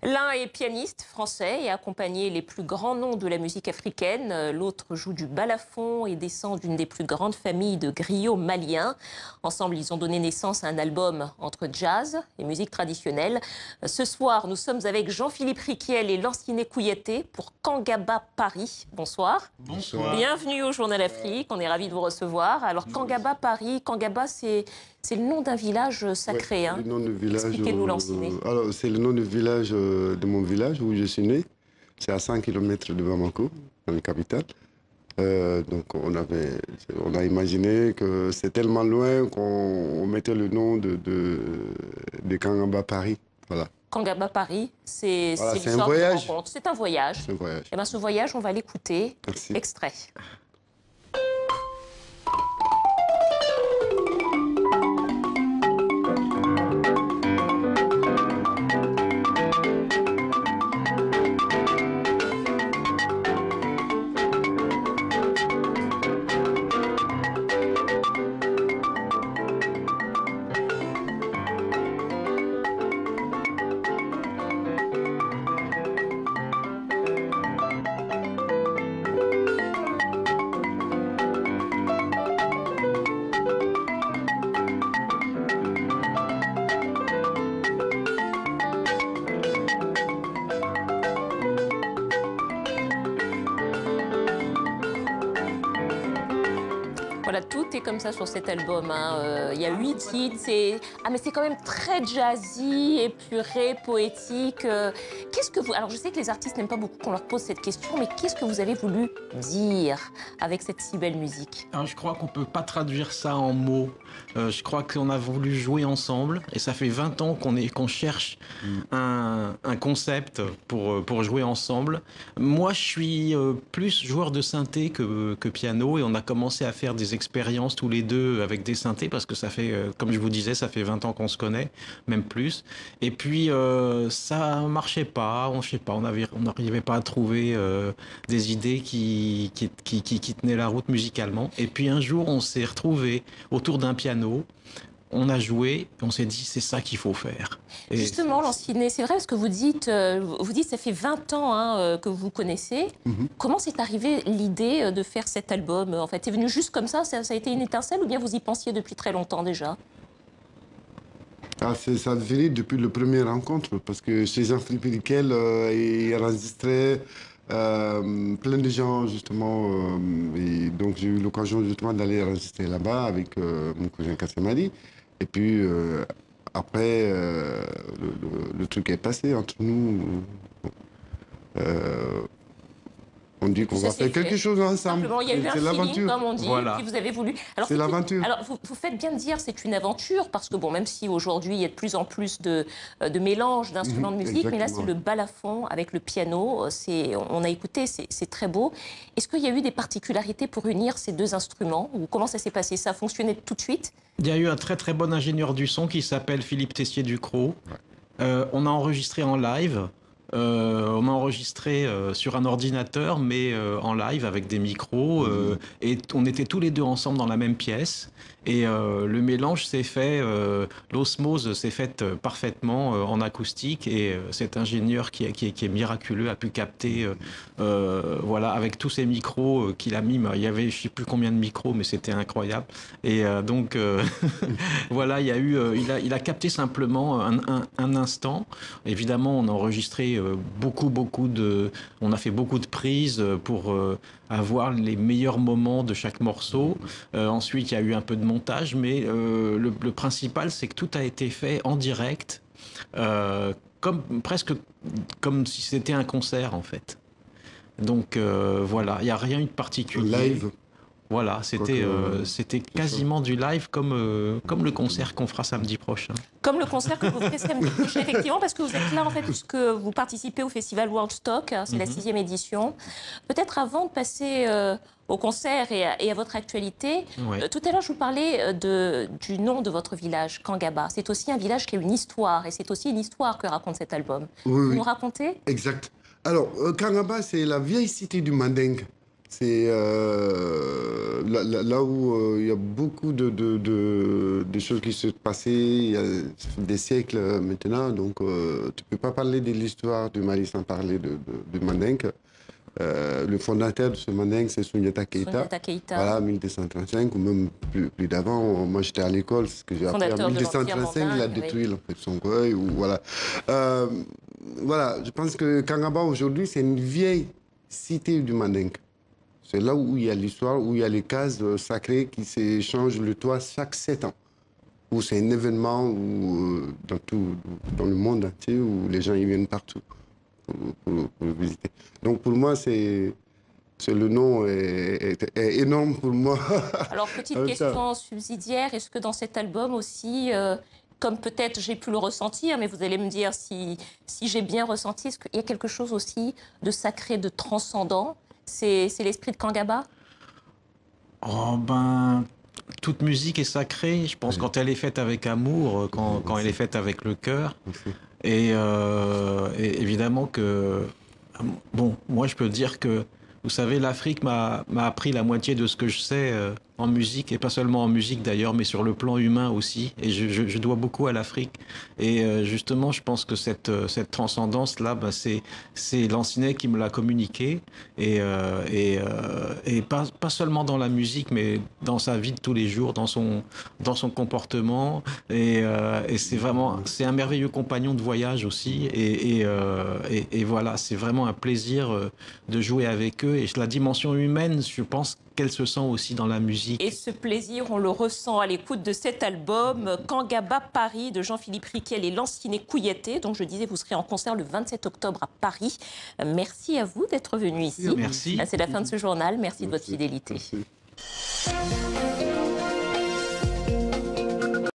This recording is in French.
L'un est pianiste français et a accompagné les plus grands noms de la musique africaine. L'autre joue du balafon et descend d'une des plus grandes familles de griots maliens. Ensemble, ils ont donné naissance à un album entre jazz et musique traditionnelle. Ce soir, nous sommes avec Jean-Philippe Riquiel et Lanciné Kouyaté pour Kangaba Paris. Bonsoir. Bonsoir. Bienvenue au Journal Afrique, on est ravis de vous recevoir. Alors Kangaba Paris, Kangaba c'est le nom d'un village sacré. Ouais, le nom de village. Expliquez-nous Lanciné. Alors c'est le nom du village de mon village où je suis né. C'est à 5 km de Bamako, dans la capitale. Donc on a imaginé que c'est tellement loin qu'on mettait le nom de Kangaba Paris. Voilà. Kangaba Paris, c'est un voyage. C'est un voyage. C'est un voyage. Et bien ce voyage, on va l'écouter. Merci. Extrait. Voilà, tout est comme ça sur cet album. Il y a 8 titres. Mais c'est quand même très jazzy, épuré, poétique. Qu'est-ce que vous... Alors, je sais que les artistes n'aiment pas beaucoup qu'on leur pose cette question, mais qu'est-ce que vous avez voulu dire avec cette si belle musique? Alors, je crois qu'on ne peut pas traduire ça en mots. Je crois qu'on a voulu jouer ensemble. Et ça fait 20 ans qu'on cherche un concept pour jouer ensemble. Moi, je suis plus joueur de synthé que piano. Et on a commencé à faire des expériences tous les deux avec des synthés parce que ça fait, comme je vous disais, ça fait 20 ans qu'on se connaît, même plus. Et puis ça marchait pas, on n'arrivait pas à trouver des idées qui tenaient la route musicalement. Et puis un jour, on s'est retrouvés autour d'un piano. On a joué, on s'est dit c'est ça qu'il faut faire. Et justement, Lanciné, c'est vrai parce que vous dites ça fait 20 ans que vous connaissez. Comment s'est arrivée l'idée de faire cet album? En fait, c'est venu juste comme ça a été une étincelle ou bien vous y pensiez depuis très longtemps déjà? Ça a venu depuis la première rencontre, parce que chez Jean-Philippe Riquiel, il enregistrait plein de gens, justement. Et donc, j'ai eu l'occasion, justement, d'aller enregistrer là-bas avec mon cousin Kassamadi. Et puis, après, le truc est passé entre nous. On dit qu'on va faire quelque chose ensemble. Simplement, il y a eu un feeling, comme on dit, voilà. Puis vous avez voulu... C'est l'aventure. Alors, vous faites bien de dire c'est une aventure, parce que, bon, même si aujourd'hui, il y a de plus en plus de mélange d'instruments de musique, mais là, c'est le balafon avec le piano. On a écouté, c'est très beau. Est-ce qu'il y a eu des particularités pour unir ces deux instruments? Ou comment ça s'est passé? Ça a fonctionné tout de suite? Il y a eu un très très bon ingénieur du son qui s'appelle Philippe Tessier-Ducrot. On a enregistré en live. On a enregistré sur un ordinateur, mais en live avec des micros. Et on était tous les deux ensemble dans la même pièce. Et le mélange s'est fait, l'osmose s'est faite parfaitement en acoustique. Et cet ingénieur qui est miraculeux a pu capter, voilà, avec tous ces micros qu'il a mis. Il y avait, je ne sais plus combien de micros, mais c'était incroyable. Et donc, voilà, il a capté simplement un instant. Évidemment, on a enregistré on a fait beaucoup de prises pour avoir les meilleurs moments de chaque morceau. Ensuite, il y a eu un peu de montage, mais le principal, c'est que tout a été fait en direct, presque comme si c'était un concert, en fait. Donc, voilà, il n'y a rien eu de particulier. Live. Voilà, c'était quasiment du live comme le concert qu'on fera samedi prochain. Comme le concert que vous ferez samedi prochain, effectivement, parce que vous êtes là, en fait, puisque vous participez au festival Worldstock, c'est la 6e édition. Peut-être avant de passer au concert et à votre actualité, tout à l'heure, je vous parlais du nom de votre village, Kangaba. C'est aussi un village qui a une histoire, et c'est aussi une histoire que raconte cet album. Vous nous racontez? Exact. Alors, Kangaba, c'est la vieille cité du Mandingue. C'est là où il y a beaucoup de choses qui se passaient il y a des siècles maintenant. Donc, tu ne peux pas parler de l'histoire du Mali sans parler du Mandingue. Le fondateur de ce Mandingue, c'est Soundiata Keïta. Soundiata Keïta. Voilà, 1235 ou même plus d'avant. Moi, j'étais à l'école, ce que j'ai appris en 1235, il a détruit en fait, son cueil. Voilà. Voilà, je pense que Kangaba, aujourd'hui, c'est une vieille cité du Mandingue. C'est là où il y a l'histoire, où il y a les cases sacrées qui s'échangent le toit chaque 7 ans. Où c'est un événement où, dans le monde entier où les gens y viennent partout pour visiter. Donc pour moi, le nom est énorme pour moi. Alors petite question subsidiaire, est-ce que dans cet album aussi, comme peut-être j'ai pu le ressentir, mais vous allez me dire si j'ai bien ressenti, est-ce qu'il y a quelque chose aussi de sacré, de transcendant? C'est l'esprit de Kangaba? Oh ben, toute musique est sacrée, je pense, quand elle est faite avec amour, quand elle est faite avec le cœur. Et évidemment que, bon, moi je peux dire que, vous savez, l'Afrique m'a appris la moitié de ce que je sais en musique, et pas seulement en musique d'ailleurs, mais sur le plan humain aussi. Et je dois beaucoup à l'Afrique. Et justement, je pense que cette transcendance-là, ben, c'est Lanciney qui me l'a communiqué. Et pas seulement dans la musique, mais dans sa vie de tous les jours, dans son comportement. Et c'est un merveilleux compagnon de voyage aussi. Et voilà, c'est vraiment un plaisir de jouer avec eux. Et la dimension humaine, je pense qu'elle se sent aussi dans la musique. Et ce plaisir, on le ressent à l'écoute de cet album Kangaba Paris de Jean-Philippe Riquel et Lanciney Kouyaté. Donc je disais, vous serez en concert le 27 octobre à Paris. Merci à vous d'être venu ici. Merci. C'est la fin de ce journal. Merci de votre fidélité. Merci.